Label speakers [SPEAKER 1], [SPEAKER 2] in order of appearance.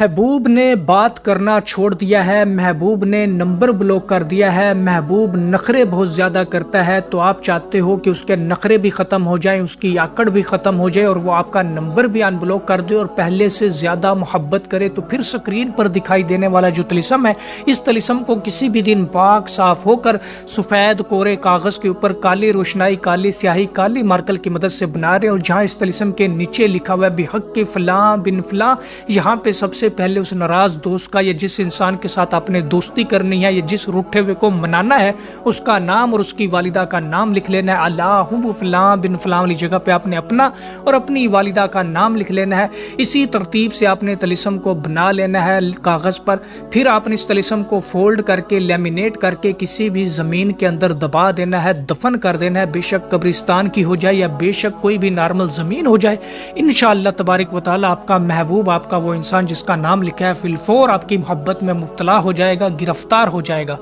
[SPEAKER 1] महबूब ने बात करना छोड़ दिया है, महबूब ने नंबर ब्लॉक कर दिया है, महबूब नखरे बहुत ज़्यादा करता है। तो आप चाहते हो कि उसके नखरे भी ख़त्म हो जाए, उसकी आकड़ भी ख़त्म हो जाए और वो आपका नंबर भी अनब्लॉक कर दे और पहले से ज़्यादा मोहब्बत करे, तो फिर स्क्रीन पर दिखाई देने वाला जो तलिस्म है, इस तलिस्म को किसी भी दिन पाक साफ़ होकर सफ़ेद कोरे कागज़ के ऊपर काली रोशनाई, काली स्याही, काली मार्कल की मदद से बना रहे हैं। और जहाँ इस तलिस्म के नीचे लिखा हुआ है बिहक के फ़लाँ बिन फ़लाँ, यहाँ पे सबसे पहले उस नाराज दोस्त का या जिस इंसान के साथ आपने दोस्ती करनी है या जिस रूठे हुए को मनाना है उसका नाम और उसकी वालिदा का नाम लिख लेना है। अल्लाहु फलां बिन फलां वाली जगह पे आपने अपना और अपनी वालिदा का नाम लिख लेना है। इसी तरतीब से आपने तलिस्म को बना लेना है कागज़ पर। फिर आपने इस तलिस्म को फोल्ड करके लैमिनेट करके किसी भी ज़मीन के अंदर दबा देना है, दफन कर देना है। बेशक कब्रिस्तान की हो जाए या बेशक कोई भी नॉर्मल ज़मीन हो जाए, इंशाअल्लाह तबारक व तआला आपका महबूब, आपका वो इंसान जिसका नाम लिखा है फिलफोर, आपकी मोहब्बत में मुब्तला हो जाएगा, गिरफ्तार हो जाएगा।